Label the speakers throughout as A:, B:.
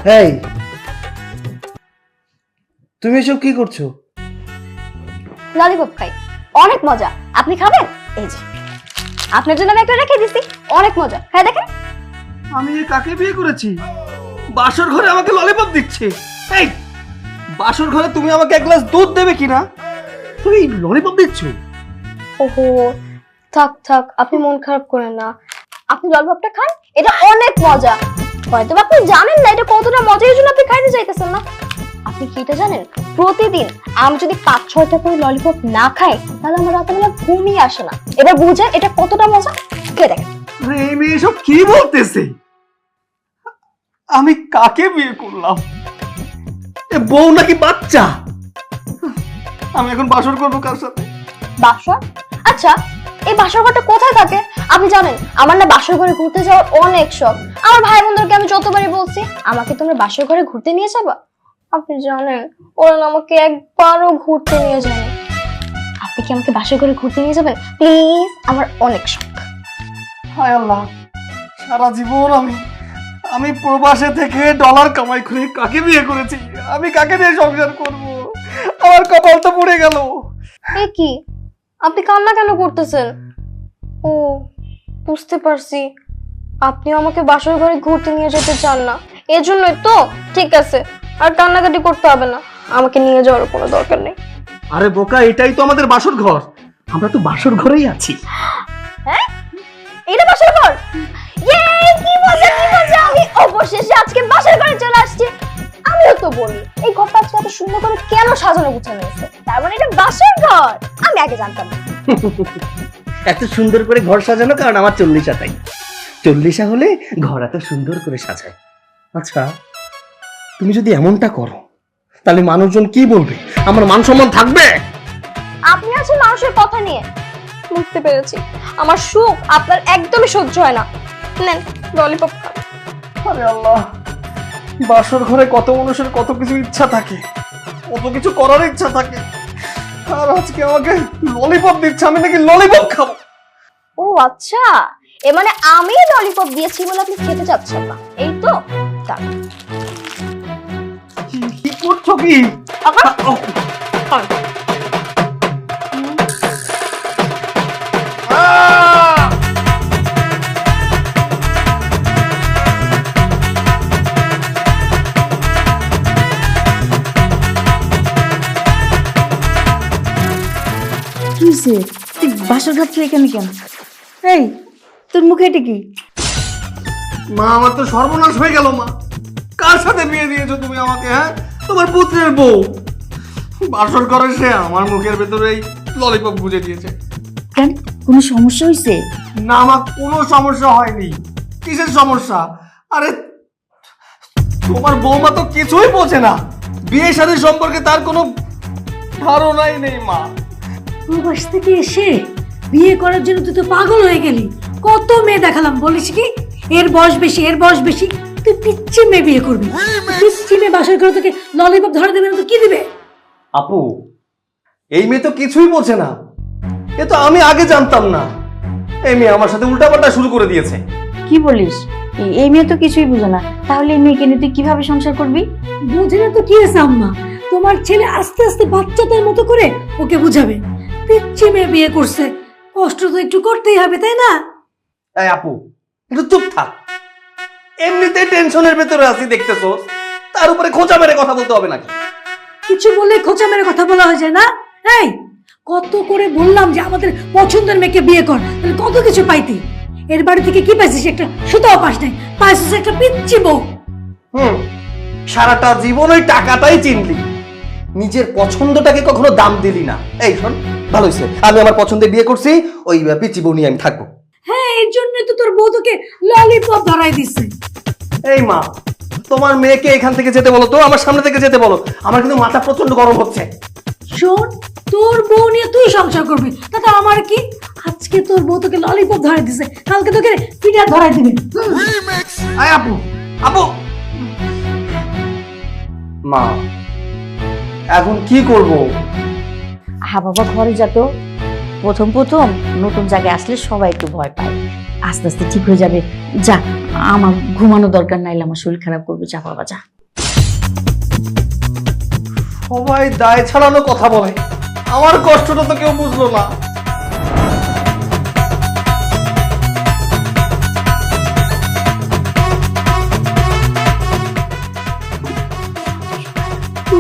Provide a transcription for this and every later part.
A: এই, তুমি এসব কি করছো?
B: ললিপপ খাই, অনেক মজা। আপনি খাবেন? এই যে আপনার জন্য আমি একটা রেখে দিছি, অনেক মজা, খাই দেখেন।
A: আমি কাকে বিয়ে করেছি? বাসর ঘরে আমাকে ললিপপ দিচ্ছে। এই, বাসর ঘরে তুমি আমাকে এক গ্লাস দুধ দেবে কিনা, তুমি ললিপপ দিচ্ছ?
B: ওহো, থাক থাক, আপনি মন খারাপ করেন না, আপনি ললিপপটা খান, এটা অনেক মজা। হয়তো আপনি জানেন না এটা কতটা মজা, এই জন্য আপনি খাইতে চাইতেছেন না। আপনি কি এটা জানেন, প্রতিদিন আমি যদি 5-6টা করে ললিপপ না খাই তাহলে আমার রাতেবেলা ঘুমই আসে না। এবার বুঝেন এটা কতটা মজা, খেয়ে দেখেন।
A: আরে এই মেয়ে এসব কি বলতেছে? আমি কাকে বিয়ে করলাম? এ বউ নাকি বাচ্চা? আমি এখন বাসর করবো কার সাথে?
B: বাসর? আচ্ছা, এই বাসর ঘরটা কোথায় থাকে আপনি জানেন? আমার না বাসর ঘরে ঘুরতে যাওয়ার অনেক শখ। আমার ভাই বোনদেরকে আমি যতবারই বলছি আমাকে তোমরা বাসর ঘরে ঘুরতে নিয়ে যাবা, আপনি জানেন ওরা না আমাকে একবারও ঘুরতে নিয়ে যায়নি। আপনি কি আমাকে বাসর ঘরে ঘুরতে নিয়ে যাবেন প্লিজ? আমার অনেক শখ।
A: হায় আল্লাহ, সারা জীবন আমি প্রবাসে থেকে ডলার কামাই করে কাকে বিয়ে করেছি? আমি কাকে নিয়ে সংসার করব? আমার কপাল তো পুড়ে গেল।
B: এ কি, আপনি কান্না কেন করতেছেন? ও, বুঝতে পারছি, আপনি আমাকে বাসর ঘরে ঘুরতে নিয়ে যেতে চান না, এজন্যই তো। ঠিক আছে, আর কান্নাকাটি করতে হবে না, আমাকে নিয়ে যাওয়ার কোনো দরকার নেই।
A: আরে বোকা, এটাই তো আমাদের বাসর ঘর, আমরা তো বাসর ঘরেই আছি।
B: হ্যাঁ, এটা বাসর ঘর? ইয়ে, কি মজা কি মজা, আমি অবশেষে আজকে বাসর ঘরে চলে আসছি। আমিও তো বলি এই ঘরটা আজকে এত সুন্দর করে কেন সাজানো গুছানো হয়েছে, তার মানে এটা বাসর ঘর। আমি আগে জানতাম না।
A: এত সুন্দর করে ঘর সাজানো কারণ আমার 40 তাই 40 হলে ঘর এত সুন্দর করে সাজায়। আচ্ছা, তুমি যদি এমনটা করো তাহলে মানুষজন কি বলবে? আমার মান সম্মান থাকবে?
B: আপনি আছেন মানুষের কথা নিয়ে, বুঝতে পেরেছি। আমার সুখ আপনার একদমই সহ্য হয় না। নেন ললিপপ খান।
A: আরে আল্লাহ, বাসর ঘরে কত মানুষের কত কিছু ইচ্ছা থাকে, কত কিছু করার ইচ্ছা থাকে, আর আজকে আমাকে ললিপপ দিচ্ছে, আমি নাকি ললিপপ খাবো?
B: ও আচ্ছা, এ মানে আমি ললিপপ দিয়েছি বলে আপনি খেতে চাচ্ছেন না, এই তো? দাঁড়ান।
A: কি করছো কি?
B: আবার?
C: কিসে তুই বাসর ঘাট থেকে এখানে কেন? এই, তোর মুখে এটা কি?
A: মা, আমার তো সর্বনাশ হয়ে গেল। মা, কার সাথে বিয়ে দিয়েছো তুমি আমাকে? হ্যাঁ, তোমার পুত্রের বউ বাসর করে সে আমার মুখের ভেতরে এই ললিপপ গুঁজে দিয়েছে।
C: কেন, কোনো সমস্যা হয়েছে?
A: না মা, কোনো সমস্যা হয়নি। কিসের সমস্যা? আরে তোমার বৌমা তো কিছুই বোঝে না, বিয়ে শাদী সম্পর্কে তার কোনো ধারণাই নেই। মা,
C: প্রবাস থেকে এসে বিয়ে করার জন্য তুই তো পাগল হয়ে গেলি। কত মেয়ে দেখালাম, বলিস কি এর বয়স বেশি, এর বয়স বেশি। তুই পিচ্ছি মেয়ে বিয়ে করবি? পিচ্ছি মেয়ে বাসর ঘরে তোকে ললিপপ ধরে দেবে না তো কি দিবে?
A: আপু, এই মেয়ে তো কিছুই বোঝে না, এ তো আমি আগে জানতাম না। এই মেয়ে আমার সাথে উল্টাপাল্টা শুরু করে দিয়েছে।
C: কি বলিস? এই মেয়ে তো কিছুই বুঝে না, তাহলে এই মেয়েকে নিয়ে তুই কিভাবে সংসার করবি? বুঝে না তো কি হয়েছে আম্মা, তোমার ছেলে আস্তে আস্তে বাচ্চাদের মতো করে ওকে বুঝাবে। পিচ্ছি মেয়ে বিয়ে করছে, কষ্ট তো একটু করতেই হবে, তাই না?
A: এই আপু, একটু চুপ থাক। এমনিতেই টেনশনের ভেতরে আছি দেখতেছো, তার উপরে খোঁচা মেরে কথা বলতে হবে নাকি?
C: কিছু বললে খোঁচা মেরে কথা বলা হয়ে যায় না? এই, কত করে বললাম যে আমাদের পছন্দের মেয়েকে বিয়ে কর, তাহলে কত কিছু পাইতি। এর বাড়ি থেকে কি পাইছিস? একটা সুতাও পাস নাই, পাইছিস একটা পিচ্ছি বউ।
A: সারাটা জীবন ওই টাকাটাই চিনলি, নিজের পছন্দটাকে কখনো দাম দিলি না। এই শোন, ভালো হয়েছে আমি আমার পছন্দে বিয়ে করছি, ওই পিচ্চি বউ নিয়ে আমি থাকবো।
C: হ্যাঁ, এর জন্য তো তোর বউ তোকে ললিপপ ধরাই দিচ্ছে।
A: এই মা, তোমার মেয়েকে এখান থেকে যেতে বলো তো, আমার সামনে থেকে যেতে বলো, আমার কিন্তু মাথা প্রচন্ড গরম হচ্ছে।
C: শোন, তোর বউ নিয়ে তুই সংসার করবি, তাতে আমার কি? আজকে তোর বউ তোকে ললিপপ ধরাই দিছে, কালকে তোকে পিঠা ধরাই দিবে।
A: আয় আপু, আপু। মা, এখন কি করব?
D: বাবা ঘরে যা তো। প্রথম প্রথম নতুন জায়গায় আসলে সবাই একটু ভয় পায়, আস্তে আস্তে ঠিক হয়ে যাবে। যা, আমার ঘুমানো দরকার, নাইলে আমার শরীর খারাপ করবে। যা বাবা যা।
A: সবাই দায় ছাড়ানো কথা বলে, আমার কষ্টটা তো কেউ বুঝলো না।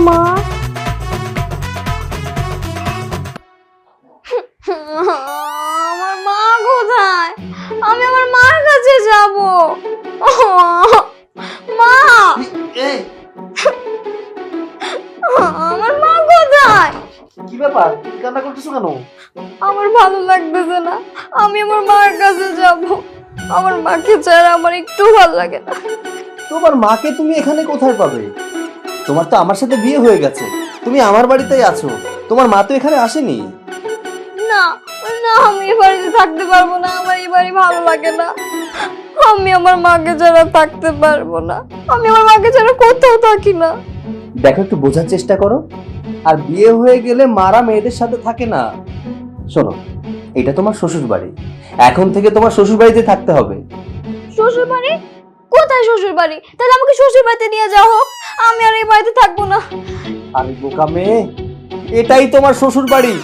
B: মা, আমার মা কোথায়? আমি আমার মার কাছে যাব। মা, আমার মা কোথায়?
A: কি ব্যাপার, কান্না করতেছো কেন?
B: আমার ভালো লাগতেছে না, আমি আমার মার কাছে যাব। আমার মাকে ছাড়া আমার একটু ভালো লাগে না।
A: তোমার মাকে তুমি এখানে কোথায় পাবে? তোমার তো আমার সাথে বিয়ে হয়ে গেছে, তুমি আমার বাড়িতেই আছো, তোমার মা তো এখানে আসেনি।
B: না না, আমি এই বাড়িতে থাকতে পারবো না, আমার এই বাড়ি ভালো লাগে না। আমি আমার মাকে ছাড়া থাকতে পারবো না, আমি আমার মাকে ছাড়া কোথাও থাকি না।
A: দেখো, একটু বোঝার চেষ্টা করো। আর বিয়ে হয়ে গেলে মারা মেয়েদের সাথে থাকে না। শোনো, এটা তোমার শ্বশুর বাড়ি, এখন থেকে তোমার শ্বশুর বাড়িতে থাকতে হবে।
B: শ্বশুর বাড়ি? কোথায় শ্বশুর বাড়ি? তাহলে আমাকে শ্বশুর বাড়িতে নিয়ে যাও হোক, আমি আর এই বাড়িতে থাকবো না।
A: আরে বোকা মেয়ে, এটাই তোমার শ্বশুর বাড়ি।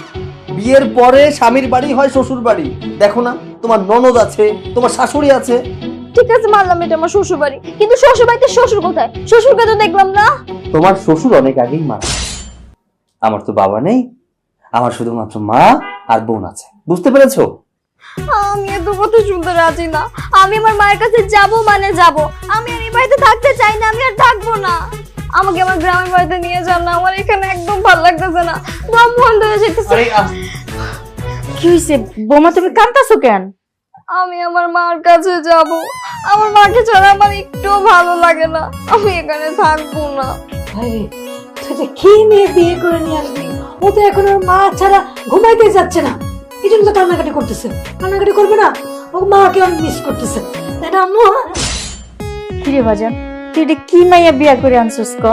A: বিয়ের পরে স্বামীর বাড়ি হয় শ্বশুর বাড়ি। দেখো না, তোমার ননদ আছে, তোমার শাশুড়ি আছে।
B: ঠিক আছে, মানলাম এটা আমার শ্বশুর বাড়ি, কিন্তু শ্বশুর বাড়িতে শ্বশুর কোথায়? শ্বশুরকে তো দেখলাম না।
A: তোমার শ্বশুর অনেক আগেই মারা গেছে। আমার তো বাবা নেই, আমার শুধুমাত্র মা আর বোন আছে, বুঝতে পেরেছো?
B: আমি এত কথা শুনতে রাজি না। আমি আমার মায়ের কাছে যাব মানে যাব। আমি আর এই বাড়িতে থাকতে চাই না, আমি আর থাকবো না। আমাকে আমার গ্রামের বাড়িতে নিয়ে যান না, আমার এখানে একদম ভালো লাগতেছে না, দম বন্ধ হয়ে যেতেছে।
D: কি হয়েছে বৌমা, তুমি কাঁদতাছো কেন?
B: আমি আমার মার কাছে যাব, আমার মাকে ছাড়া আমার একটু ভালো লাগে না, আমি এখানে থাকবো না।
C: আরে তুই যে কি নিয়ে বিয়ে করে নিয়ে আসবি? ও তো এখন ওর মা ছাড়া ঘুমাইতে যাচ্ছে না, এই জন্য তো কান্নাকাটি করতেছে। কান্নাকাটি করবে না? ও মাকে অনেক মিস করতেছে, তাই না আম্মু?
D: কিরে বাজান, তুই এটা কি মাইয়া বিয়া করে আনছিস ক?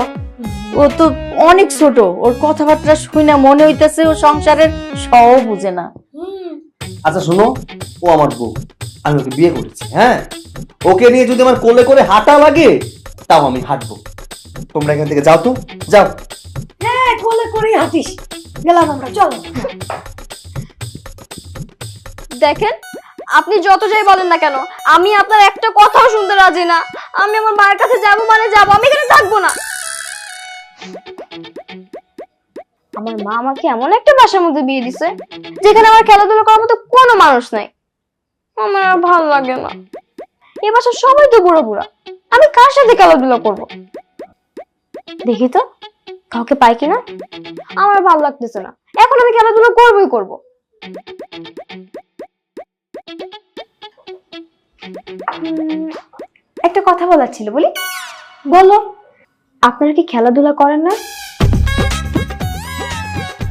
D: ও তো অনেক ছোট, ওর কথাবার্তা শুনে মনে হইতেছে ও সংসারের সব বুঝে না।
A: আচ্ছা শোনো, ও আমার বউ, আমি ওকে বিয়ে করেছি। হ্যাঁ, ওকে নিয়ে যদি আমার কোলে করে হাঁটা লাগে তাও আমি হাঁটবো। তোমরা এখান থেকে যাও তো, যাও।
C: হ্যাঁ, কোলে করেই হাঁটিস। গেলাম আমরা, চলো।
B: দেখেন, আপনি যত যাই বলেন না কেন, আমি আপনার একটা কথাও শুনতে রাজি না। আমি আমার মায়ের কাছে যাব মানে যাব, আমি এখানে থাকবো না। আমার মা আমাকে এমন একটা বাসার মধ্যে বিয়ে দিছে যেখানে আমার খেলাধুলা করার মতো কোনো মানুষ নাই। আমার আর ভালো লাগে না। এই বাসার সবাই তো বুড়ো বুড়া, আমি কার সাথে খেলাধুলা করব? দেখি তো কাউকে পাই কিনা। আমার ভালো লাগতেছে না, এখন আমি খেলাধুলা করবই করব। একটা কথা বলার ছিল, বলি?
C: বলো।
B: আপনারা কি খেলাধুলা করেন না?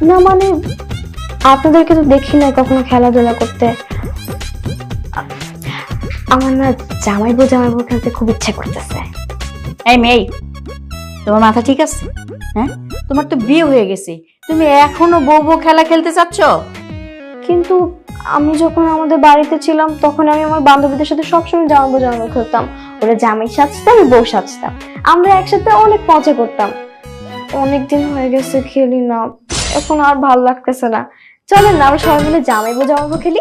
B: না মানে আপনাদেরকে তো দেখি না কখনো খেলাধুলা করতে। আমার না জামাইবু খেলতে খুব ইচ্ছা করতেছে।
D: এই মেয়ে, তোমার মাথা ঠিক আছে? হ্যাঁ, তোমার তো বিয়ে হয়ে গেছে, তুমি এখনো বউ বউ খেলা খেলতে চাচ্ছ?
B: কিন্তু আমি যখন আমাদের বাড়িতে ছিলাম তখন আমি আমার বান্ধবীদের সাথে সবসময় জামাইবু খেলতাম। ওরা জামাই সাজতাম, আমি বউ সাজতাম, আমরা একসাথে অনেক মজা করতাম। অনেকদিন হয়ে গেছে খেলি না, এখন আর ভালো লাগতেছে না। চলেন না আমরা সবাই মিলে জামাইবু খেলি।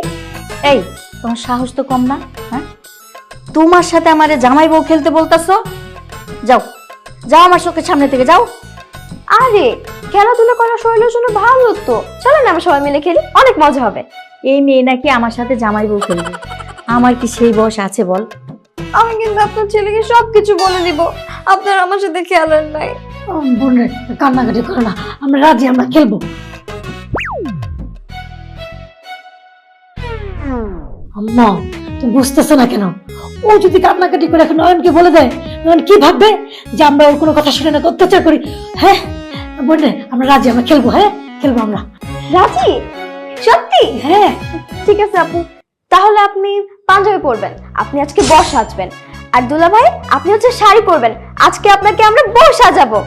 D: এই, তোমার সাহস তো কম না? হ্যাঁ, তোমার সাথে আমারে জামাই বউ খেলতে বলতাছো? যাও যাও, আমার চোখের সামনে থেকে যাও।
B: আরে খেলাধুলা করা শরীরের জন্য ভালো তো, চলেন না আমরা সবাই মিলে খেলি, অনেক মজা হবে।
D: এই মেয়ে নাকি আমার সাথে জামাই বউ খেলবে? আমার কি সেই বয়স আছে বল?
B: আমি কিন্তু আপনার ছেলেকে সবকিছু বলে দিব, আপনার আমার সাথে খেলার নাই।
C: বোন রে, কান্নাকাটি করো না, আমরা রাজি, আমরা খেলবো। আম্মা, তুমি বুঝতেছো না কেন? ও যদি কান্নাকাটি করে এখন নয়নকে বলে দেয়, নয়ন কি ভাববে? যে আমরা ওর কোনো কথা শুনে না, অত্যাচার করি। হ্যাঁ বোন রে, আমরা রাজি, আমরা খেলবো। হ্যাঁ, খেলবো আমরা।
B: রাজি? সত্যি?
C: হ্যাঁ
B: ঠিক আছে আপু, তাহলে আপনি পাঞ্জাবি পরবেন, আপনি আজকে বর সাজবেন, আর দুলা ভাই আপনি হচ্ছে শাড়ি পরবেন, আজকে আপনাকে আমরা বর সাজাবো।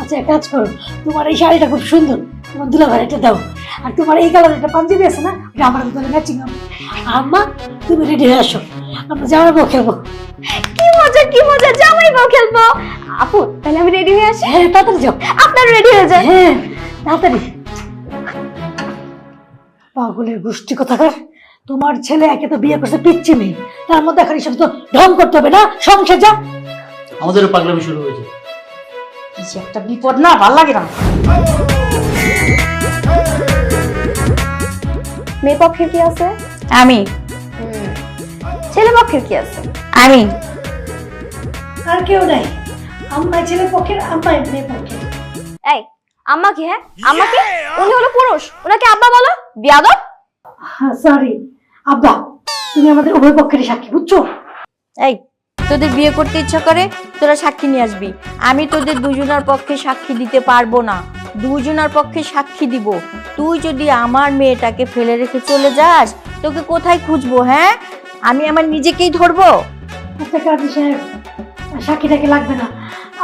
C: আচ্ছা, এক কাজ করো, তোমার এই শাড়িটা খুব সুন্দর, তোমার দুলাভাই এটা দাও। আর তোমার এই কালার একটা পাঞ্জাবি আছে না, এটা আমার ম্যাচিং হবে। আম্মা, তুমি রেডি হয়ে আসো, আমরা যাওয়ার খেলবো।
B: কি মজা মজা কি মজা, জামাই বউ খেলবো। আপু তাহলে আমি রেডি হয়ে আসি।
C: হ্যাঁ তাড়াতাড়ি যাও।
B: আপনার রেডি হয়ে যান।
C: হ্যাঁ তাড়াতাড়ি। পাগলের গোষ্ঠী কোথাকার, তোমার ছেলে একে তো বিয়ে করছে পিচ্ছি মেয়ে, তার মধ্যে এখন হিসাব তো ঢং করতে হবে না, সংসার যা।
E: আমাদেরও পাগলামি শুরু হয়েছে।
C: কি যে একটা বিপদ না, ভাল লাগে না।
B: মেয়ে পক্ষের কি আছে?
D: আমি
B: ছেলে পক্ষের কি আছে?
D: আমি
C: আর কেউ নাই, আম্মাই ছেলে পক্ষের, আম্মাই মেয়ে পক্ষের।
B: এই আম্মা কি? হ্যাঁ আম্মা কি? উনি হলো পুরুষ, ওনাকে আব্বা বলো। বিয়াদব।
C: সরি আব্বা, তুমি আমাদের উভয় পক্ষেরই সাক্ষী, বুঝছো?
D: এই তোদের বিয়ে করতে ইচ্ছা করে তোরা সাক্ষী নিয়ে আসবি, আমি তোদের দুজনের পক্ষে সাক্ষী দিতে পারবো না, দুজনের পক্ষে সাক্ষী দিব। তুই যদি আমার মেয়েটাকে ফেলে রেখে চলে যাস তোকে কোথায় খুঁজবো? হ্যাঁ আমি আমার নিজেকেই ধরবো।
C: আচ্ছা কাজী সাহেব, সাক্ষীটাকে লাগবে না,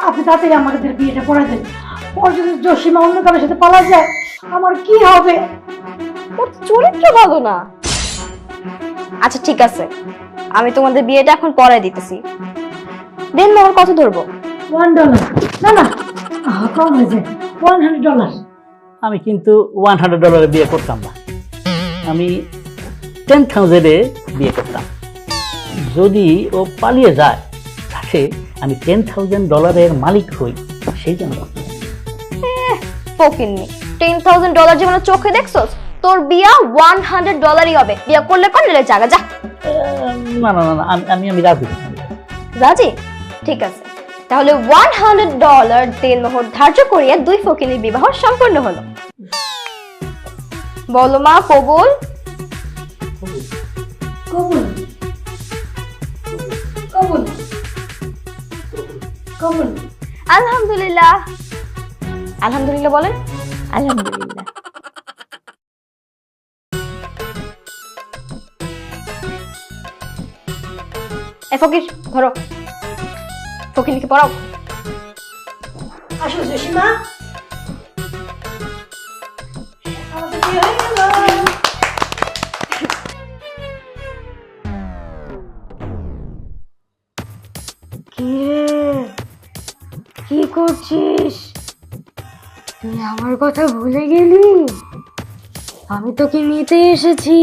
C: আপনি তাড়াতাড়ি আমাদের বিয়েটা পড়াই দেন। ওর যদি জসিমা অন্য কারোর সাথে পালা যায় আমার কি হবে?
B: ওর চরিত্র ভালো না। আচ্ছা ঠিক আছে, আমি তোমাদের বিয়েটা এখন পড়াই দিতেছি। দেন মোহর কত ধরবো?
C: $1। না না, কম হয়েছে, $100।
E: আমি কিন্তু $100 বিয়ে করতাম না, আমি 10,000 বিয়ে করতাম। যদি ও পালিয়ে যায় তাহলে আমি $10,000 মালিক হই, সেই জন্য।
B: ফকিন্নি, $10,000 জীবনে চোখে দেখছস? তোর বিয়া $100 হবে। বিয়া করলে কর, নিলে জায়গা যা।
E: না না না না, আমি রাজি।
B: রাজি? ঠিক আছে, তাহলে $100 দেন মোহর ধার্য করিয়া দুই ফকিনীর বিবাহ সম্পন্ন হলো। বলো মা, কবুল?
C: কবুল কবুল কবুল।
B: আলহামদুলিল্লাহ। আলহামদুলিল্লাহ বলেন।
D: আলহামদুলিল্লাহ।
B: এ ফকির ধরো, ফকিরকে পড়াও।
C: আসো জসিমা, আমাদের বিয়ে হয়ে গেল।
B: কি করছিস তুই? আমার কথা ভুলে গেলি? আমি তোকে নিতে এসেছি।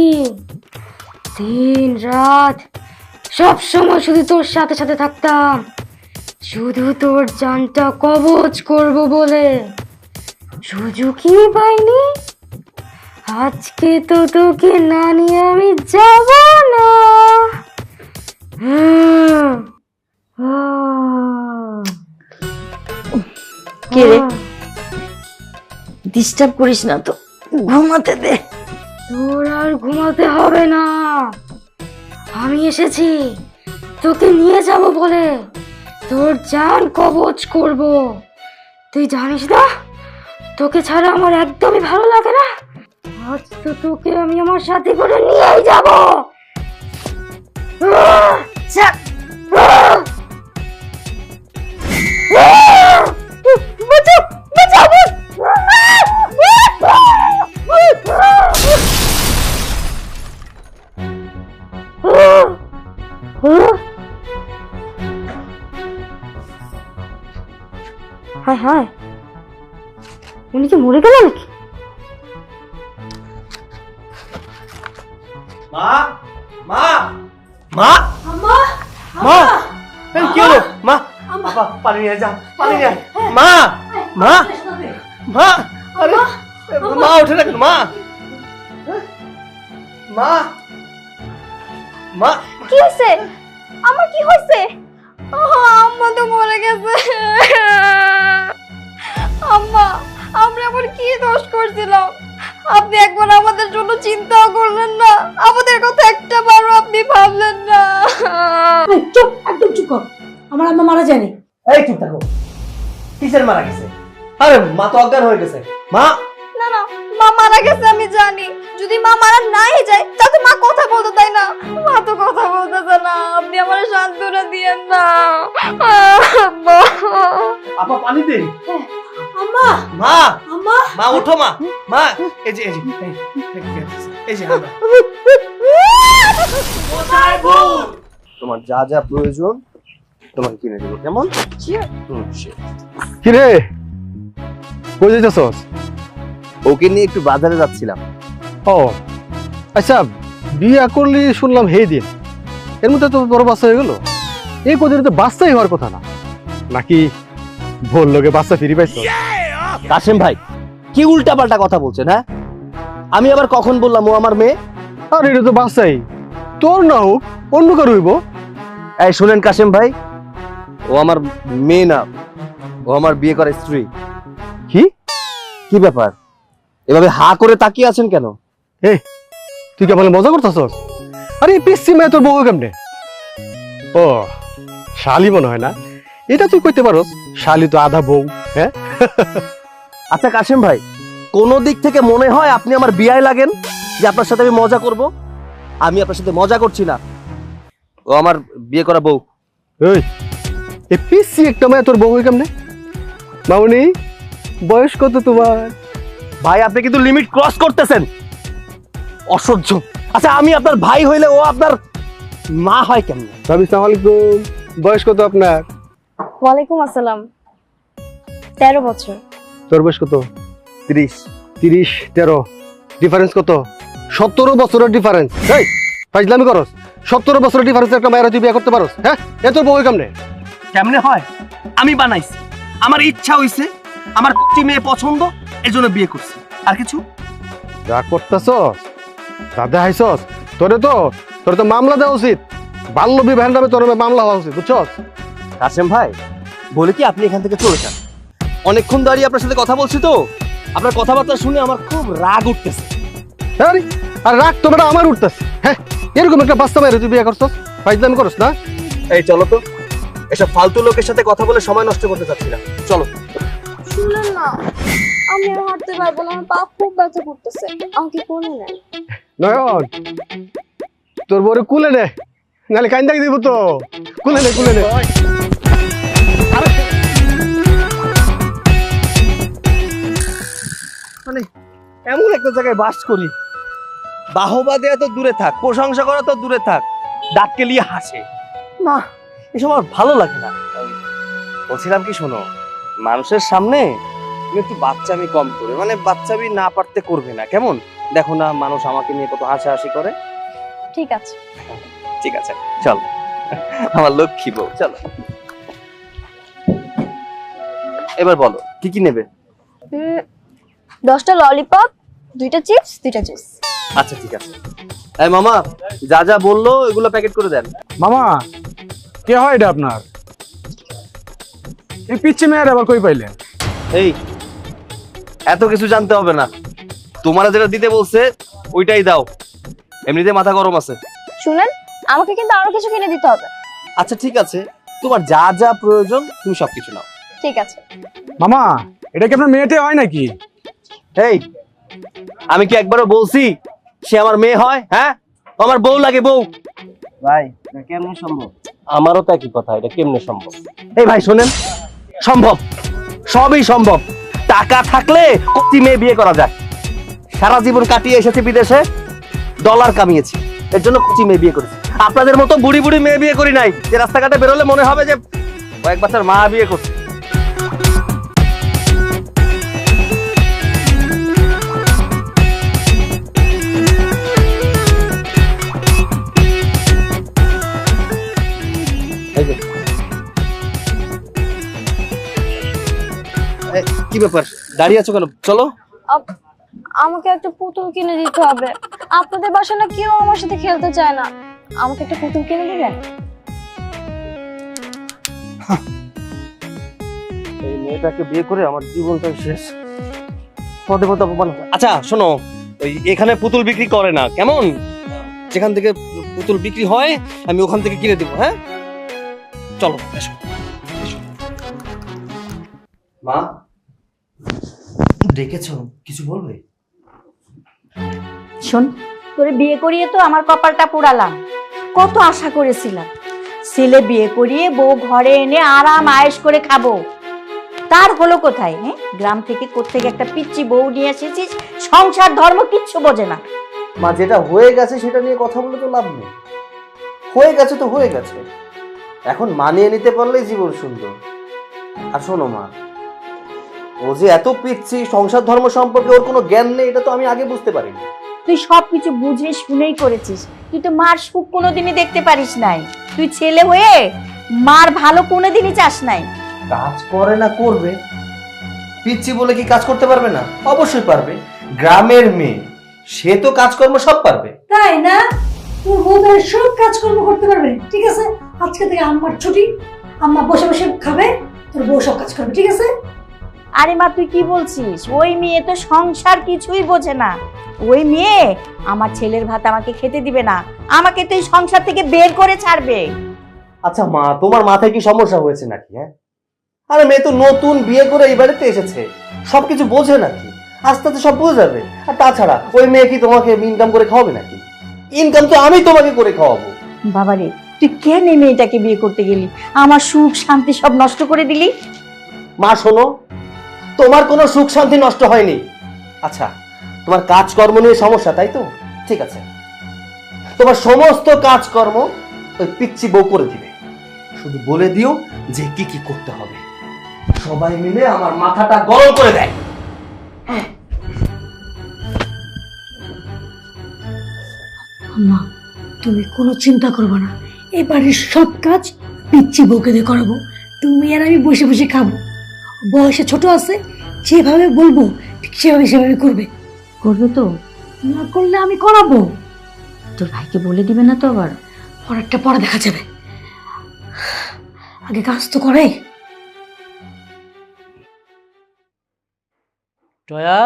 B: দিন রাত সব সময় শুধু তোর সাথে সাথে থাকতাম, শুধু তোর জানটা কবজ করব বলে। সুযোগই পাইনি। আজকে তো তোকে না নিয়ে আমি যাব না।
D: কে রে? ডিস্টার্ব করিস না তো, ঘুমাতে দে।
B: তোর আর ঘুমাতে হবে না, আমি এসেছি তোকে নিয়ে যাব বলে। তোর জান কবজ করব। তুই জানিস না তোকে ছাড়া আমার একদমই ভালো লাগে না। আজ তো তোকে আমি আমার সাথে করে নিয়েই যাব। হায় হায়, উনি কি মরে গেল নাকি?
A: মা মা মা
C: আম্মা
A: মা, এই কি হলো? মা, বাবা পানি নিয়ে যা, পানি নিয়ে আয়। মা মা মা, আরে মা ওঠে না কেন? মা মা মা,
B: কি হয়েছে? আমার কি হয়েছে? আম্মা তো মরে গেছে। আম্মা, আমরা আবার কি দোষ করছিলাম? আপনি একবার আমাদের জন্য চিন্তাও করলেন না, আমাদের কথা একটা বারও আপনি ভাবলেন না।
C: চুপ, একদম চুপ কর। আমার আম্মা মারা যায়নি।
A: এই চুপ থাকো। কিসের মারা গেছে? আরে মা তো অজ্ঞান হয়ে গেছে। মা,
B: না না, মা মারা গেছে আমি জানি। যদি মা মারা নাই যায় তাহলে মা কথা বলতো, তাই না? মা তো কথা বলতেছে না, আপনি আমার সান্ত্বনা দিয়েন না।
A: আপা পানি দে।
C: আম্মা
A: মা
C: আম্মা
A: মা ওঠো মা, মা এই যে এই যে আমরা।
F: তোমার যা যা প্রয়োজন
A: তোমাকে কিনে দেবো, কেমন?
F: কি রে, কই যাইতেছস?
A: ওকে নিয়ে একটু বাজারে যাচ্ছিলাম।
F: ও আচ্ছা, বিয়া করলি শুনলাম হে দিন, এর মধ্যে তো বড় বাচ্চা হয়ে গেল। এই কদিন তো বাচ্চাই হওয়ার কথা না, নাকি ভোর লোকে বাচ্চা ফিরি পাইছ?
A: কাশেম ভাই, কি উল্টা পাল্টা কথা বলছেন? হ্যাঁ, আমি আবার কখন বললাম ও আমার মেয়ে?
F: আর এটা তো বাচ্চাই, তোর না হোক অন্য কারো হইব।
A: এই শুনেন কাশেম ভাই, ও আমার মেয়ে না, ও আমার বিয়ে করা স্ত্রী।
F: কি
A: কি ব্যাপার, এভাবে হা করে তাকিয়ে আছেন কেন?
F: তুই কেমন মজা করতেছস? আরে পিসি মেয়ে তোর বউ কেমনে? ও শালি মনে হয় না, এটা তুই কইতে পারস, শালি তো আধা বউ। হ্যাঁ
A: আচ্ছা কাশেম ভাই, কোন দিক থেকে মনে হয় আপনি আমার বিয়ায় লাগেন যে আপনার সাথে আমি মজা করব? আমি আপনার সাথে মজা করছি না, ও আমার বিয়ে করা বউ।
F: এই পিসি একটা মেয়ে তোর বউ কেমনে? মামনি, বয়স কত তোমার?
A: ভাই আপনি কিন্তু লিমিট ক্রস করতেছেন, অসহ্য। আচ্ছা আমি আপনার ভাই হইলে ও আপনার মা হয় কেমন?
F: ভাবি সালাম আলাইকুম, বয়স কত আপনার?
B: ওয়ালাইকুম আসসালাম। 13 বছর।
F: তোর বয়স কত?
A: 30।
F: 30 13 ডিফারেন্স কত? 17 বছরের ডিফারেন্স। এই ফাইজলামি করস? 17 বছরের ডিফারেন্স একটা মায়ের তুই বিয়ে করতে পারস? হ্যাঁ, এ তোর বউ কেমনে?
A: কেমনে হয়? আমি বানাইছি, আমার ইচ্ছা হইছে, আমার কুচি মেয়ে পছন্দ, এজন্য বিয়ে করছি, আর কিছু।
F: যা করতেছস, দাদা হাইছস, তোর তো মামলা দেওয়া উচিত। বাল্য বিবাহের নামে তোর মামলা হওয়া উচিত, বুঝছস?
A: কাসেম ভাই, বলে কি আপনি এখান থেকে চলে যান? অনেকক্ষণ দাঁড়িয়ে আপনার সাথে কথা বলছি তো, আপনার কথাবার্তা শুনে আমার খুব রাগ উঠতেছে।
F: আরে আর রাগ তো বেটা আমার উঠতেছে। হ্যাঁ, এরকম একটা বাচ্চা মায়ের তুই বিয়ে করছস, ফাইজলামি করস না?
A: এই চলো তো, এসব ফালতু লোকের সাথে কথা বলে সময় নষ্ট করতে চাচ্ছি না, চলো।
B: শুনেন না, আমি আর হাঁটতে পারবো না, আমার পা খুব ব্যথা করতেছে, আমাকে কোলে নেন।
F: নয়ন, তোর বউরে কুলে নে, নাহলে কাইন্দা দিব তো। কুলে নে, কুলে নে।
A: মানে এমন একটা জায়গায় বাস করি, বাহবা দেয়া তো দূরে থাক, প্রশংসা করা তো দূরে থাক, দাঁত কেলিয়ে হাসে না, এসব আমার ভালো লাগে না। বলছিলাম কি, শোনো, মানুষের সামনে তুমি একটু বাচ্চামি কম করে, মানে বাচ্চামি না পারতে করবে না, কেমন? দেখো না মানুষ আমাকে নিয়ে কত হাসাহাসি করে।
B: ঠিক আছে।
A: ঠিক আছে, চল, আমার লক্ষ্মী বউ, চলো। এবার বলো কি কি নেবে?
B: 10টা ললিপপ, 2টা চিপস, 2টা জুস।
A: আচ্ছা ঠিক আছে। এই মামা, যা যা বললো এগুলো প্যাকেট করে দেন।
G: মামা, কে হয় এটা আপনার? এই পিচ্ছি মেয়ের আবার কই পাইলেন?
A: এই এত কিছু জানতে হবে না, তোমার যেটা দিতে বলছে ওইটাই দাও, এমনিতে মাথা গরম আছে।
B: শুনেন, আমাকে কিন্তু আরো কিছু কিনে দিতে হবে।
A: আচ্ছা ঠিক আছে, তোমার যা যা প্রয়োজন তুমি সবকিছু নাও।
B: ঠিক আছে।
G: মামা, এটা কি আপনার মেয়েটে হয় নাকি?
A: এই আমি কি একবারও বলছি সে আমার মেয়ে হয়? হ্যাঁ, ও আমার বউ লাগে, বউ। ভাই কেমনে সম্ভব? আমারও তো একই কথা, এটা কেমনে সম্ভব? এই ভাই শোনেন, সম্ভব, সবই সম্ভব। টাকা থাকলে কতি মেয়ে বিয়ে করা যায়। সারা জীবন কাটিয়ে এসেছি বিদেশে, ডলার কামিয়েছি, এর জন্য কচি মেয়ে বিয়ে করেছি। আপনাদের মতো বুড়ি বুড়ি মেয়ে বিয়ে করি নাই, যে রাস্তাঘাটে বেরোলে মনে হবে যে কয়েক বছর মা বিয়ে করছে। কি ব্যাপার, দাঁড়িয়ে আছো কেন? চলো।
B: আমাকে একটা পুতুল কিনে দিতে হবে। আপনাদের বাসায় না কেউ আমার সাথে খেলতে চায় না, আমাকে একটা পুতুল কিনে দিবেন?
A: এই মেয়েটাকে বিয়ে করে আমার জীবনটা শেষ, পদে পদে অপমান। আচ্ছা শোনো, ওই এখানে পুতুল বিক্রি করে না, কেমন? যেখান থেকে পুতুল বিক্রি হয় আমি ওখান থেকে কিনে দেবো। হ্যাঁ চলো, এসো। মা ডেকেছো, কিছু বলবে?
D: শোন, তোরে বিয়ে করিয়ে তো আমার কপালটা পুড়ালাম। কত আশা করেছিলাম, ছেলে বিয়ে করিয়ে বউ ঘরে এনে আরাম আয়েশ করে খাবো। তার হলো কোথায়? হ্যাঁ, গ্রাম থেকে কোত্থেকে একটা পিচ্চি বউ নিয়ে এসেছিস, সংসার ধর্ম কিচ্ছু বোঝে না।
A: মা যেটা হয়ে গেছে সেটা নিয়ে কথা বলে তো লাভ নেই, হয়ে গেছে তো হয়ে গেছে। এখন মানিয়ে নিতে পারলেই জীবন সুন্দর। আর শোনো মা, ও যে এত পিচ্ছি, সংসার ধর্ম সম্পর্কে ওর কোনো জ্ঞান নেই, এটা তো আমি আগে বুঝতে পারিনি।
D: তুই সবকিছু বুঝে শুনেই করেছিস, তুই তো মার সুখ কোনোদিনই দেখতে পারিস নাই। তুই ছেলে হয়ে মার ভালো কোনোদিনই চাস নাই।
A: কাজ করে না করবে, পিচ্ছি বলে কি কাজ করতে পারবে না? অবশ্যই পারবে। গ্রামের মেয়ে, সে তো কাজকর্ম সব পারবে।
C: তাই না? তোর বউ তাহলে সব কাজকর্ম করতে পারবে। ঠিক আছে, আজকে থেকে আম্মার ছুটি, আম্মা বসে বসে খাবে, তোর বউ সব কাজ করবে। ঠিক আছে?
D: আরে মা, তুই কি বলছিস? ওই মেয়ে তো সংসার কিছুই বোঝে না। ওই মেয়ে আমার ছেলের ভাত আমাকে খেতে দিবে না, আমাকে তো এই সংসার থেকে বের করে ছাড়বে।
A: আচ্ছা মা, তোমার মাথায় কি সমস্যা হয়েছে নাকি? হ্যাঁ, আরে মেয়ে তো নতুন বিয়ে করে এই বাড়িতে এসেছে, সবকিছু বোঝে নাকি? আস্তে আস্তে সব বুঝে যাবে। আর তাছাড়া ওই মেয়ে কি তোমাকে ইনকাম করে খাওয়াবে নাকি? ইনকাম তো আমি তোমাকে করে খাওয়াবো।
D: বাবারে, তুই কেন এই মেয়েটাকে বিয়ে করতে গেলি? আমার সুখ শান্তি সব নষ্ট করে দিলি।
A: মা শোনো, তোমার কোনো সুখ শান্তি নষ্ট হয়নি। আচ্ছা, তোমার কাজকর্ম নিয়ে সমস্যা, তাই তো? ঠিক আছে, তোমার সমস্ত কাজকর্ম ওই পিচ্চি বউ করে দিবে। শুধু বলে দিও যে কি কি করতে হবে, সবাই মিলে আমার মাথাটা গরম করে দেয়।
C: আম্মা, তুমি কোনো চিন্তা করবে না, এই বাড়ির সব কাজ পিচ্ছি বউকে দিয়ে করাবো। তুমি আর আমি বসে বসে খাবো। বয়সে ছোট আছে, যেভাবে বলবো ঠিক সেভাবে করবে।
D: করবে তো?
C: না করলে আমি করাবো।
D: তোর ভাইকে বলে দিবে না তো আবার?
C: পরেরটা পরে দেখা যাবে, আগে কাজ তো করে।
E: টয়া,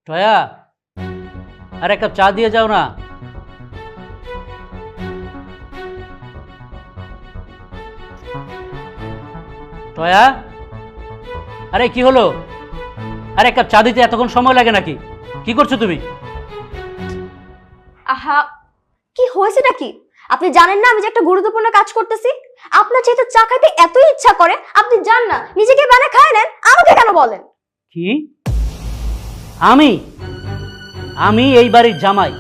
E: টয়া, আর এক কাপ চা দিয়ে যাও না। টয়া, আরে কি হলো? আরে এক কাপ চা দিতে এতক্ষণ সময় লাগে নাকি? কি করছো তুমি?
B: আহা, কি হয়েছে নাকি? আপনি জানেন না আমি যে একটা গুরুত্বপূর্ণ কাজ করতেছি? আপনার যেহেতু চা খাইতে এতই ইচ্ছা করে, আপনি জান না, নিজেকে বানিয়ে খায় নেন, আমাকে কেন বলেন?
E: কি? আমি আমি এই বাড়ির জামাই,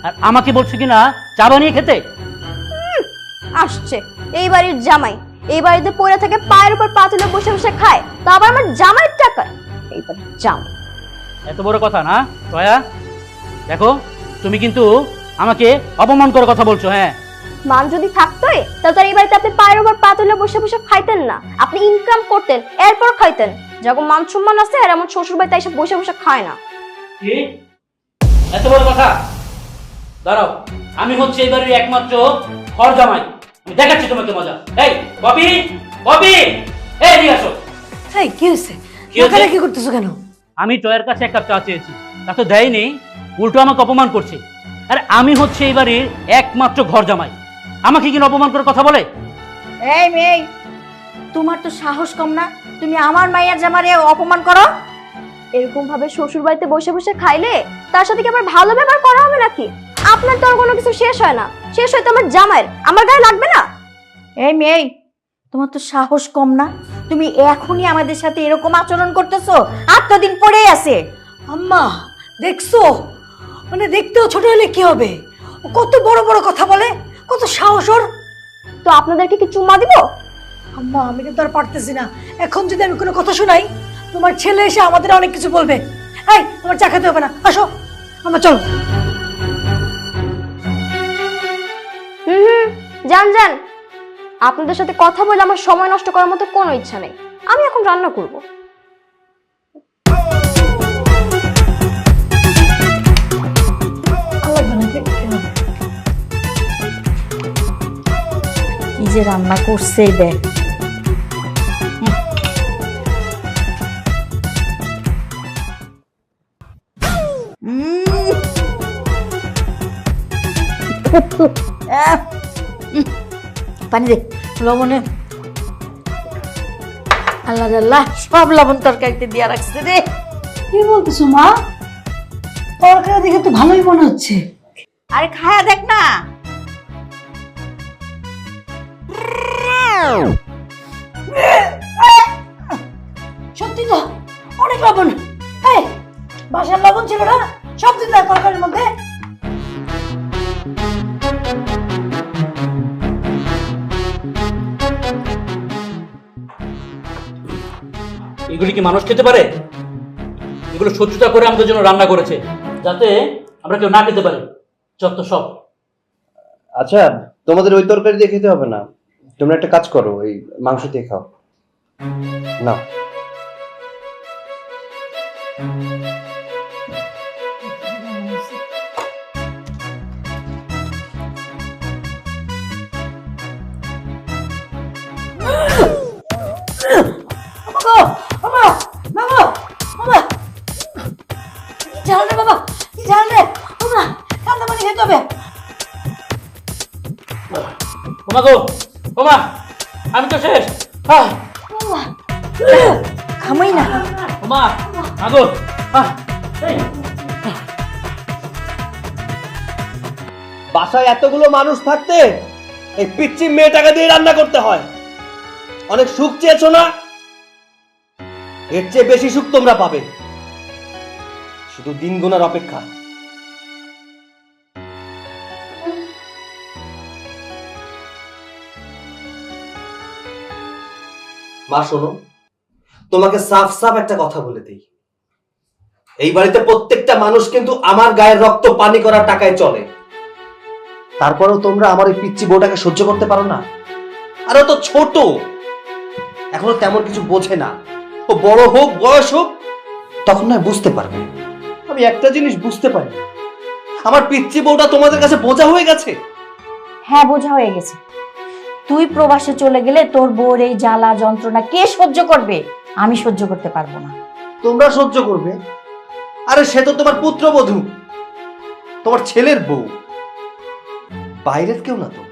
E: আর আমাকে বলছো কি না চা বানিয়ে খেতে?
B: আসছে এই বাড়ির জামাই, এই বাড়িতে পড়ে থেকে পায়ের উপর পা তুলে বসে বসে খায়, তা আবার আমার জামাইয়ের টাকা। এই বাড়ির জামাই।
E: এত বড় কথা না টয়া? দেখো, তুমি কিন্তু আমাকে অপমান করে কথা বলছো। হ্যাঁ,
B: মান যদি থাকতোই তাহলে তো আর এই বাড়িতে আপনি পায়ের উপর পা তুলে বসে বসে খাইতেন না। আপনি ইনকাম করতেন, এরপর খাইতেন। যখন মান সম্মান আছে, আর এমন শ্বশুর বাড়িতে এসে বসে বসে খায় না।
E: কি? এত বড় কথা? দাঁড়াও, আমি হচ্ছে এই বাড়ির একমাত্র ঘর জামাই, আমি দেখাচ্ছি তোমাকে মজা। এই ববি, ববি, এই নিয়ে আসো।
C: এই কি হয়েছে?
E: কি হয়েছে?
C: কি করতেছো কেন?
E: আমি টয়ের কাছে এক কাপ চা চেয়েছি, তা তো দেয়নি, উল্টো আমাকে অপমান করছে। আরে আমি হচ্ছে এই বাড়ির একমাত্র ঘর জামাই, আমাকে কি অপমান করে কথা বলে?
D: এই মেয়ে, তোমার তো সাহস কম না? তুমি আমার মাইয়ার জামারে অপমান করো?
B: এরকম ভাবে শ্বশুর বাড়িতে বসে বসে খাইলে তার সাথে কি আবার ভালো ব্যবহার করা হবে নাকি? আপনার তো আর কোনো কিছু শেষ হয় না, শেষ হয় তো আমার জামাইয়ের, আমার গায়ে লাগবে না?
D: এই মেয়ে, তোমার তো সাহস কম না? তুমি এখনই আমাদের সাথে এরকম আচরণ করতেছো? 8 দিন পরেই আছে।
C: আম্মা, দেখছো? মানে দেখতেও ছোট হলে কি হবে? ও কত বড় বড় কথা বলে, কত সাহস ওর।
B: তো আপনাদেরকে কি চুম্মা দিব?
C: আম্মা, আমি কিন্তু আর পারতেছি না। এখন যদি আমি কোনো কথা শোনাই, তোমার ছেলে এসে আমাদের অনেক কিছু বলবে। এই, তোমার চা খেতে হবে না, আসো আমরা চলো।
B: যান যান, আপনাদের সাথে কথা বলে আমার সময় নষ্ট করার মতো কোনো ইচ্ছা নেই। আমি এখন রান্না করব।
D: কি যে রান্না করছে দেখ। পানি দে, লবণে আল্লাহ আল্লাহ, সব লবণ তরকারিতে দিয়া রাখছে রে।
C: কি বলতেছো মা? তরকারি দেখে তো ভালোই মনে হচ্ছে।
D: আরে খায়া দেখ না।
C: সত্যি তো অনেক লবণ। এই, বাসার লবণ ছিল না, সব দিন তরকারির মধ্যে।
E: এগুলি কি মানুষ খেতে পারে? এগুলো সহ্যতা করে আমাদের জন্য রান্না করেছে, যাতে আমরা কেউ না খেতে পারি। যত সব।
A: আচ্ছা, তোমাদের ওই তরকারি দিয়ে খেতে হবে না, তোমরা একটা কাজ করো, ওই মাংস দিয়ে খাও না।
C: ঝাল রে বাবা, কি ঝাল রে বাবা, ঠান্ডা পানি খেতে হবে।
E: ওমা গো, ওমা, আমি তো শেষ।
D: খামই না।
E: ওমা, আগো, এই,
A: বাসায় এতগুলো মানুষ থাকতে এই পিচ্চি মেয়েটাকে দিয়ে রান্না করতে হয়। অনেক সুখ চেয়েছো না, এর চেয়ে বেশি সুখ তোমরা পাবে। শুধু দিন গোনার অপেক্ষা। মা শোনো, তোমাকে সাফ সাফ একটা কথা বলে দিই, এই বাড়িতে প্রত্যেকটা মানুষ কিন্তু আমার গায়ের রক্ত পানি করার টাকায় চলে। তারপরেও তোমরা আমার ওই পিচ্চি বউটাকে সহ্য করতে পারো না। আর ও তো ছোট, এখনো তেমন কিছু বোঝে না। ও বড় হোক, বয়স হোক, তখন না বুঝতে পারবে। আমি একটা জিনিস বুঝতে পারি, আমার পিচ্চি বউটা তোমাদের কাছে বোঝা হয়ে গেছে।
D: হ্যাঁ, বোঝা হয়ে গেছে। তুই প্রবাসে চলে গেলে তোর বউর এই জ্বালা যন্ত্রণা কে সহ্য করবে? আমি সহ্য করতে পারবো না।
A: তোমরা সহ্য করবে? আরে সে তো তোমার পুত্রবধূ, তোমার ছেলের বউ, বাইরের কেউ না তো।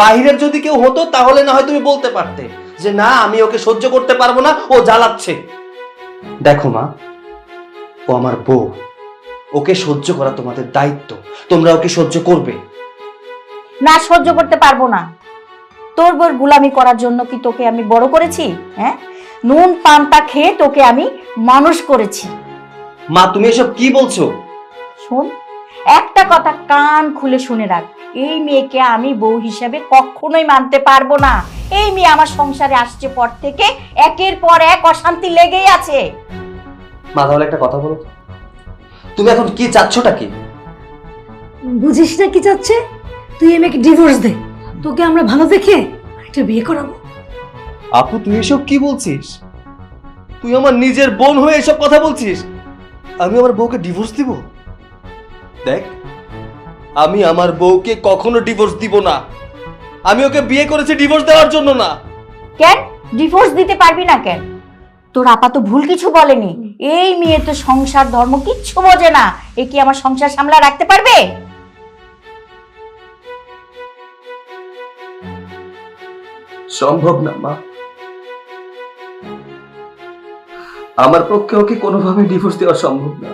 A: বাইরের যদি কেউ হতো তাহলে না হয় তুমি বলতে পারতে যে না, আমি ওকে সহ্য করতে পারবো না, ও জ্বালাচ্ছে। দেখো মা, ও আমার বউ, ওকে সহ্য করা তোমাদের দায়িত্ব। তোমরা ওকে সহ্য করবে
D: না, সহ্য করতে পারবো না। তোর বউর গুলামি করার জন্য কি তোকে আমি বড় করেছি? হ্যাঁ, নুন পান্তা খেয়ে তোকে আমি মানুষ করেছি।
A: মা, তুমি এসব কি বলছো?
D: শোন, একটা কথা কান খুলে শুনে রাখ, এই মেয়েকে আমি বউ হিসাবে কখনোই মানতে পারবো না। এই মেয়ে আমার সংসারে আসছে পর থেকে একের পর এক অশান্তি লেগেই আছে।
A: মা, তাহলে একটা কথা বলো, তুমি এখন কি চাচ্ছটা কি?
C: বুঝিস না কি চাচ্ছে? তুই এই মেয়েকে ডিভোর্স দে, তোকে আমরা ভালো দেখে একটা বিয়ে করাবো।
A: আপু, তুই এসব কি বলছিস? তুই আমার নিজের বোন হয়ে এসব কথা বলছিস? আমি আমার বউকে ডিভোর্স দিব? দেখ, আমি আমার বউকে কখনো ডিভোর্স দিব না। আমি ওকে বিয়ে করেছি ডিভোর্স দেওয়ার জন্য না।
D: কেন ডিভোর্স দিতে পারবি না কেন? তোর আপা তো ভুল কিছু বলেনি। এই মেয়ে তো সংসার ধর্ম কিচ্ছু বোঝে না। এ কি আমার সংসার সামলা রাখতে পারবে?
A: সম্ভব না মা, আমার পক্ষে ওকে কোনোভাবে ডিভোর্স দেওয়া সম্ভব না।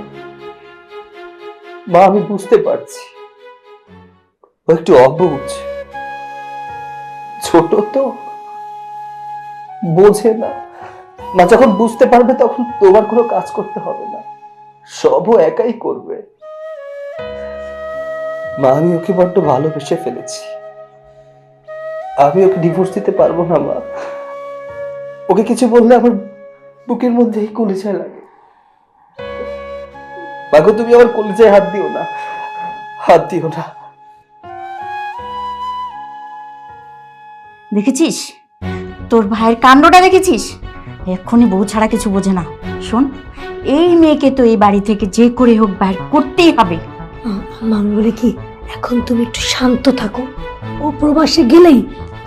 A: মা, আমি বুঝতে পারছি ও একটু অবুঝ, ছোট তো, বোঝে না। মা, যখন বুঝতে পারবে তখন তোমার কোনো কাজ করতে হবে না, সব ও একাই করবে। মা, আমি ওকে বড্ড ভালোবেসে ফেলেছি, আমি ওকে ডিভোর্স দিতে পারবো না মা। ওকে কিছু বললে আমার বুকের মধ্যেই কলিজায় লাগে। মাগো, তুমি আমার কলিজায় হাত দিও না, হাত দিও না।
D: দেখেছিস তোর ভাইয়ের কাণ্ডটা? দেখেছিস? এক্ষুনি বউ ছাড়া কিছু বোঝে না। শোন, এই মেয়েকে তো এই বাড়ি থেকে যে করে হোক বাইর করতেই হবে।
C: আমি বলে কি, এখন তুমি একটু শান্ত থাকো। ও প্রবাসে গেলেই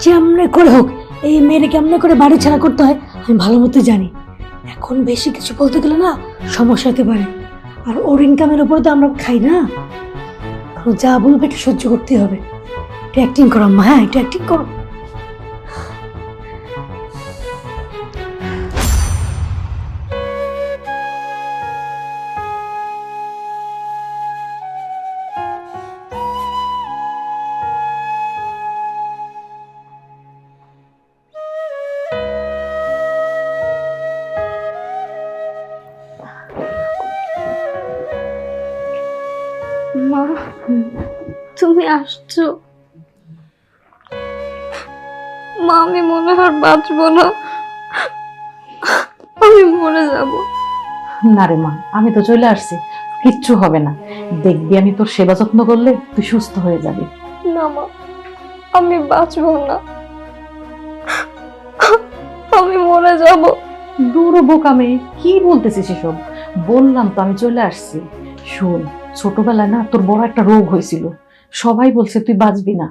C: যেমনে করে হোক এই মেয়েকে কেমনে করে বাড়ি ছাড়া করতে হয় আমি ভালো মতো জানি। এখন বেশি কিছু বলতে গেলে না সমস্যা হতে পারে। আর ওর ইনকামের উপরে তো আমরা খাই না, যা বলবে একটু সহ্য করতে হবে। একটু অ্যাক্টিং করো আম্মা, হ্যাঁ একটু অ্যাক্টিং করো।
B: মা, তুমি আসছো? মা, আমি মনে হয় বাঁচবো না। আমি মরে যাব।
C: না রে মা, আমি তো চলে আসছি, কিচ্ছু হবে না। দেখবি আমি তোর সেবা যত্ন করলে তুই সুস্থ হয়ে যাবি।
B: না মা, আমি বাঁচবো না, আমি মরে যাব।
C: দূর বোকা মেয়ে, কি বলতেছিস এসব? বললাম তো আমি চলে আসছি। শোন, ছোটবেলায় না তোর বড় একটা রোগ হয়েছিল, সবাই বলছে তুই বাঁচবি না।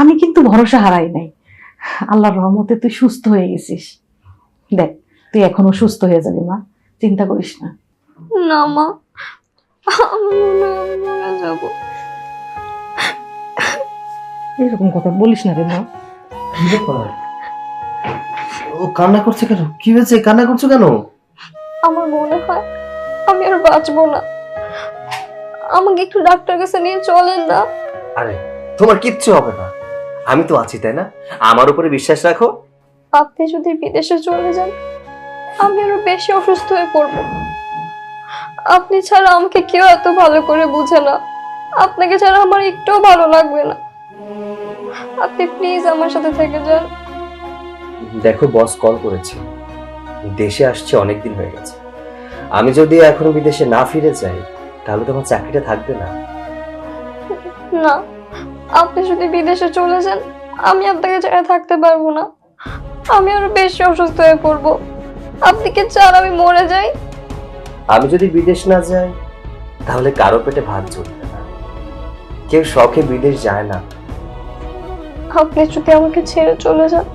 C: আমি কিন্তু ভরসা হারাই নাই। আল্লাহর রহমতে তুই সুস্থ হয়ে গেছিস। দেখ, তুই এখনো সুস্থ হয়ে যাবি মা, চিন্তা করিস না।
B: না মা, আমি মনে হয় আমি মরে যাব।
C: এরকম কথা বলিস না রে মা।
A: কি ব্যাপার? ও কান্না করছে কেন? কি হয়েছে? কান্না করছো কেন?
B: আমার মনে হয় আমি আর বাঁচবো না। আমাকে একটু ডাক্তার কাছে নিয়ে চলেন না।
A: আরে তোমার কিচ্ছু হবে না, আমি তো আছি, তাই না? আমার উপরে বিশ্বাস রাখো।
B: আপনি যদি বিদেশে চলে যান, আমি আরো বেশি অসুস্থ হয়ে পড়বো। আপনি ছাড়া আমাকে কেউ এত ভালো করে বুঝে না। আপনাকে ছাড়া আমার একটুও ভালো লাগবে না। আপনি প্লিজ আমার সাথে থেকে যান।
A: দেখো, বস কল করেছে, দেশে আসছে অনেকদিন হয়ে গেছে। আমি যদি এখন বিদেশে না ফিরে যাই, তাহলে তোমার চাকরিটা থাকবে না।
B: না, আপনি যদি বিদেশে চলে যান, আমি আপনাকে ছাড়া থাকতে পারবো না। আমি আরো বেশি অসুস্থ হয়ে পড়বো। আপনি কি চান আমি মরে যাই?
A: আমি যদি বিদেশ না যাই, তাহলে কারো পেটে ভাত জুটবে না। কেউ শখে বিদেশ যায় না।
B: আপনি যদি আমাকে ছেড়ে চলে যান,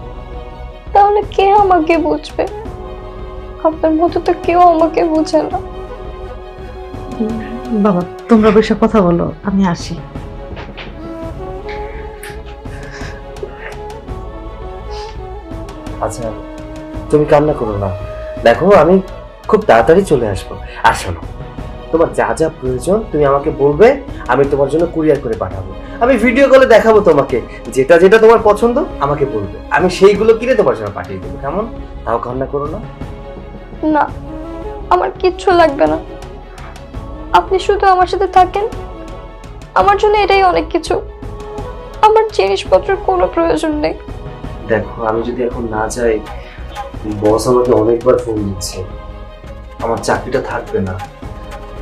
B: তাহলে কে আমাকে বুঝবে? আপনার মতো তো কেউ আমাকে বুঝে না।
C: বাবা, তোমরা বেশি কথা বলো, আমি আসি।
A: আচ্ছা, তুমি কান্না করো না। দেখো, আমি খুব তাড়াতাড়ি চলে আসবো। আর শোনো, তোমার যা যা প্রয়োজন তুমি আমাকে বলবে, আমি তোমার জন্য কুরিয়ার করে পাঠাবো। আমি ভিডিও কলে দেখাবো তোমাকে, যেটা যেটা তোমার পছন্দ আমাকে বলবে, আমি সেইগুলো কিনে তোমার জন্য পাঠিয়ে দেবো। কেমন? তাও কান্না করো না।
B: না, আমার কিচ্ছু লাগবে না। আপনি শুধু আমার সাথে থাকেন, আমার জন্য এটাই অনেক কিছু। আমার জিনিসপত্রের কোনো প্রয়োজন নেই।
A: দেখো, আমি যদি এখন না যাই, বস আমাকে অনেকবার ফোন দিচ্ছে, আমার চাকরিটা থাকবে না।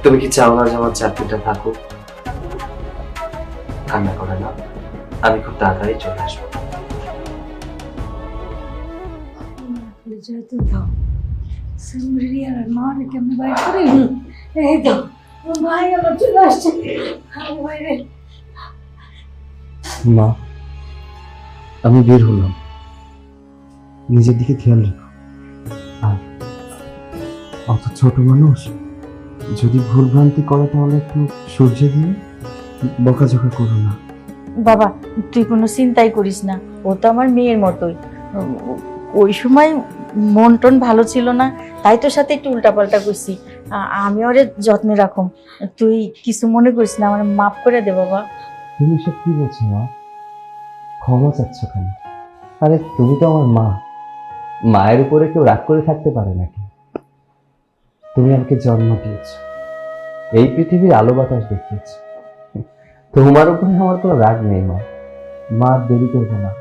A: তুমি কি চাও না যে আমার চাকরিটা থাকুক? কান্না করে না, আমি খুব তাড়াতাড়ি চলে আসবো। মা, আমি বের হলাম, নিজের দিকে খেয়াল রেখো। আর অত ছোট মানুষ যদি ভুল ভ্রান্তি করে, তাহলে একটু সহ্য দিয়ে বকাঝকা করো না।
D: বাবা, তুই কোনো চিন্তাই করিস না, ও তো আমার মেয়ের মতোই। ওই সময় মন টন ভালো ছিল না, তাই তোর সাথে একটু উল্টাপাল্টা করছি। আমি ওরে যত্নে রাখুম, তুই কিছু মনে করিস না, আমার মাফ করে দে বাবা।
A: তুমি সব কি বলছো মা? ক্ষমা চাচ্ছ কেন? আরে তুমি তো আমার মা, মায়ের উপরে কেউ রাগ করে থাকতে পারে নাকি? তুমি আমাকে জন্ম দিয়েছ, এই পৃথিবীর আলো বাতাস দেখিয়েছ, তোমার উপরে আমার কোনো রাগ নেই মা। মা, দেরি করবো না।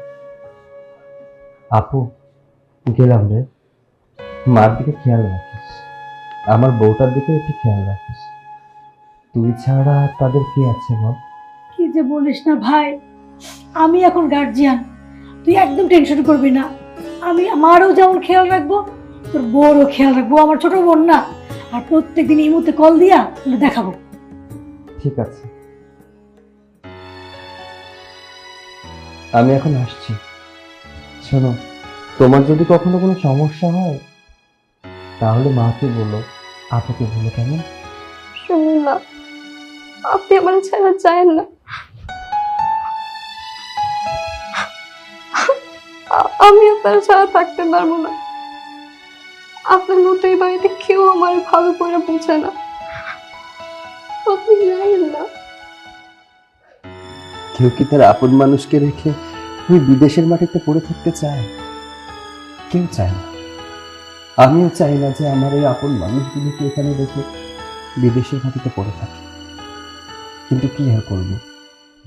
A: আপু, গেলাম রে। মার দিকে খেয়াল রাখিস, আমার বউটার দিকে একটু খেয়াল রাখিস। তুই ছাড়া তাদের কি আছে বল?
C: কি যে বলিস না ভাই, আমি এখন গার্জিয়ান, তুই একদম টেনশন করবি না। আমি আমারও যেমন খেয়াল রাখবো, তোর বউরও খেয়াল রাখবো, আমার ছোট বোন না। আর প্রত্যেকদিন এই মুহূর্তে কল দিয়া তোকে দেখাবো।
A: ঠিক আছে, আমি এখন আসছি। শোনো, তোমার যদি কখনো কোনো সমস্যা হয়, তাহলে মাকে বলো, আপুকে বলো। কেমন?
B: শুনুন না, আপনি আমার ছাড়া চান না। আমি আপনার ছাড়া থাকতে পারবো না। আপনার মতো এই বাড়িতে কেউ আমার ভালো করে বোঝে না। আপনি জানেন না।
A: কেউ কি তার আপন মানুষকে রেখে ওই বিদেশের মাটিতে পড়ে থাকতে চায়? কেউ চায় না। আমিও চাই না যে আমার এই আপন মানুষগুলোকে এখানে রেখে বিদেশের মাটিতে পড়ে থাকে, কিন্তু কি আর করব,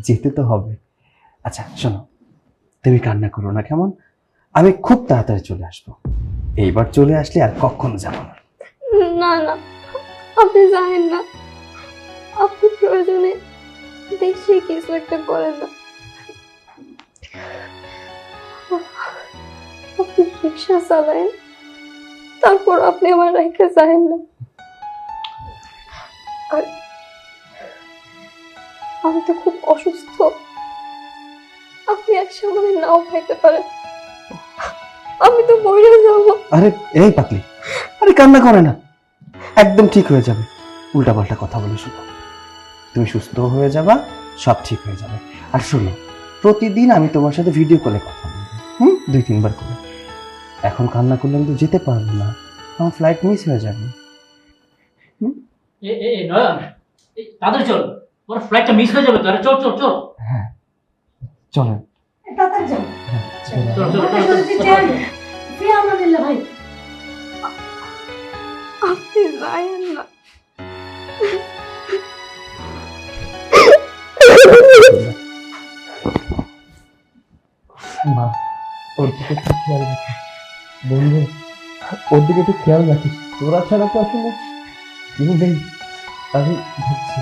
A: যেতে তো হবে। আচ্ছা শোনো, তুমি কান্না করো না, কেমন? আমি খুব তাড়াতাড়ি চলে আসবো। এইবার চলে আসলে আর কখনো যাবো না।
B: না না, আপনি জানেন না, আপনি প্রয়োজনে দেশে কিছু একটা করেন না। আপনি রিক্সা চালায়েন, তারপর আপনি আমার রেখে যাবেন না। আর আমি তো খুব অসুস্থ, আপনি এক সময় নাও খাইতে পারেন, আমি তো মরে যাবো।
A: আরে এই পাতলি, আরে কান্না করে না, একদম ঠিক হয়ে যাবে। উল্টাপাল্টা কথা বলে শুনো, তুমি সুস্থ হয়ে যাবা, সব ঠিক হয়ে যাবে। আর শোনো, প্রতিদিন আমি তোমার সাথে ভিডিও কলে কথা বলবো, 2-3 বার করে। এখন কান্না করলে আমি তো যেতে পারবো না, আমার ফ্লাইট মিস হয়ে যাবে।
E: নয়ন, তাড়াতাড়ি চল, ওর ফ্লাইটটা মিস হয়ে যাবে তো। আরে চল চল চল।
A: হ্যাঁ চলেন।
C: তাড়াতাড়ি যাও।
E: চল চল চল
C: ফিরে আমরা মিললে ভাই।
B: আপনি যাবেন না।
A: মা, ওর দিকে একটু খেয়াল রাখিস বন্ধু, ওর দিকে একটু খেয়াল রাখিস। তোরা ছাড়া তো আসলে কেউ নেই, আমি ভাবছি।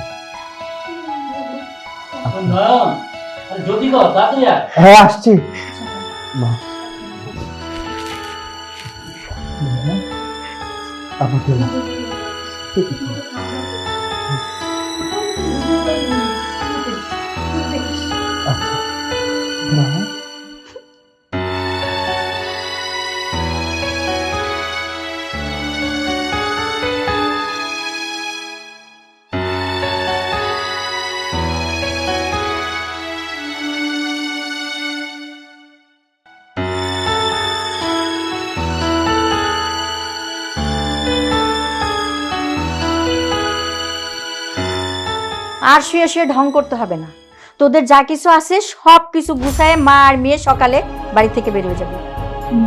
E: নয়ন, আরে যদি কর তাড়াতাড়ি আয়।
A: হ্যাঁ আসছি মা। আমাকে না, আচ্ছা মা।
D: আর শুয়ে শুয়ে ঢং করতে হবে না। তোদের যা কিছু আছে সব কিছু গুছায় মা আর মেয়ে সকালে বাড়ি থেকে বের হয়ে যাবে।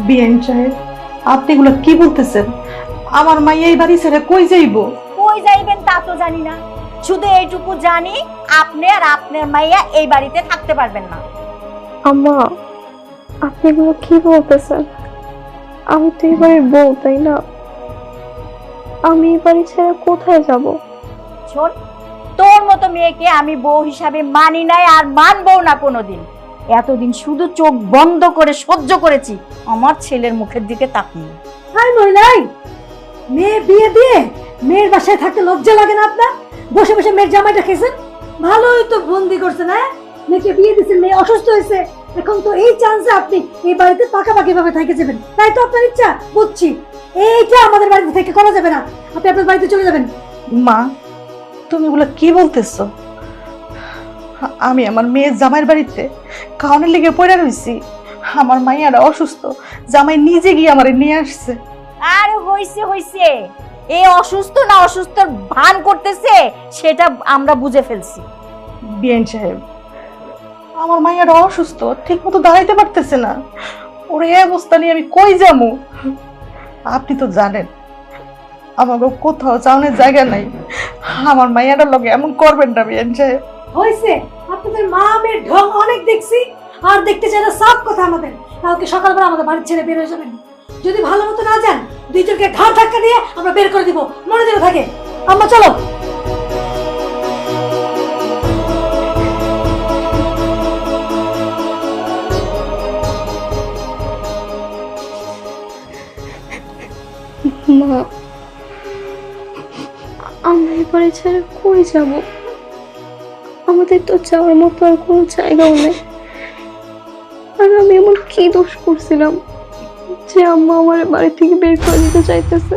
C: বিএন সাহেব, আপনি এগুলো কি বলতেছেন? আমার মাইয়া এই বাড়ি ছেড়ে কই যাইবো?
D: কই যাইবেন তা তো জানি না, শুধু এইটুকু জানি আপনি আর আপনার মাইয়া এই বাড়িতে থাকতে পারবেন না।
B: আম্মা, আপনি এগুলো কি বলতেছেন? আমি তো এবারে বউ, তাই না? আমি এই বাড়ি ছেড়ে কোথায় যাব?
D: শোন, তোর মতো মেয়েকে আমি বউ হিসাবে মানি নাই আর মানবো না কোনোদিন। এতদিন শুধু চোখ বন্ধ করে সহ্য করেছি আমার ছেলের মুখের দিকে তাকিয়ে।
C: হাই মহিলাই, মেয়ে বিয়ে দিয়ে মেয়ের বাসায় থাকতে লজ্জা লাগে না আপনার? বসে বসে মেয়ের জামাইটা খেয়েছেন, ভালোই তো বন্দি করছেন। হ্যাঁ, মেয়েকে বিয়ে দিচ্ছেন, মেয়ে অসুস্থ হয়েছে, এখন তো এই চান্সে আপনি এই বাড়িতে পাকাপাকি ভাবে থেকে যাবেন, তাই তো আপনার ইচ্ছা? বুঝছি, এইটা আমাদের বাড়িতে থেকে করা যাবে না, আপনি আপনার বাড়িতে চলে যাবেন।
H: মা, তুমি এগুলো কি বলতেছো? আমি আমার মেয়ের জামাইয়ের বাড়িতে খাওয়ানোর লেগে পড়ে রয়েছি, আমার মাইয়ারা অসুস্থ, জামাই নিজে গিয়ে আমারে নিয়ে আসছে।
D: আর হইছে হইছে, এই অসুস্থ না অসুস্থর ভান করতেছে সেটা আমরা বুঝে ফেলছি।
H: বিএন সাহেব, আমার মাইয়ারা অসুস্থ, ঠিক মতো দাঁড়াইতে পারতেছে না, ওর এই অবস্থা নিয়ে আমি কই যাবো? আপনি তো জানেন আমাকে কোথাও যাওয়ানোর জায়গা নাই, আমার মাইয়াটার লগে এমন করবেন না বিএন সাহেব।
C: হয়েছে, আপনাদের মা মেয়ের ঢং অনেক দেখছি, আর দেখতে চাই না সব কথা আমাদের। কালকে সকালবেলা আমাদের বাড়ি ছেড়ে বের হয়ে যাবেন, যদি ভালো মতো না যান দুইজনকে ঘাড় ধাক্কা দিয়ে আমরা বের করে দিব, মনে যেন থাকে। আম্মা চলো।
B: মা, আমরা এই বাড়ি ছেড়ে কই যাব? আমাদের তো যাওয়ার মতো আর কোনো জায়গাও নেই। আর আমি এমন কি দোষ করছিলাম যে আম্মা আমার বাড়ি থেকে বের করে দিতে চাইতেছে?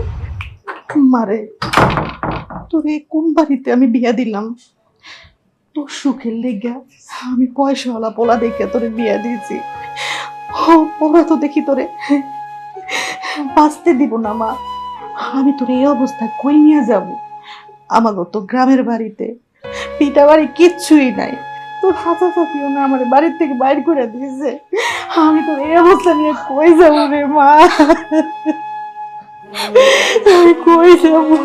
H: মারে, তোরে কোন বাড়িতে আমি বিয়া দিলাম? তোর সুখের লেগা আমি পয়সাওয়ালা পোলা দেখে তোরে বিয়া দিয়েছি, ওরা তো দেখি তোরে বাঁচতে দিব না। মা, আমি তোর এই অবস্থায় কই নিয়ে যাব? আমাদের তো গ্রামের বাড়িতে পিতা বাড়ি কিচ্ছুই নাই, তোর হাতা চাপিও না আমার বাড়ির থেকে বাইর করে দিয়েছে, আমি তোর এই অবস্থা নিয়ে কই যাবো রে মা? আমি কই যাবো?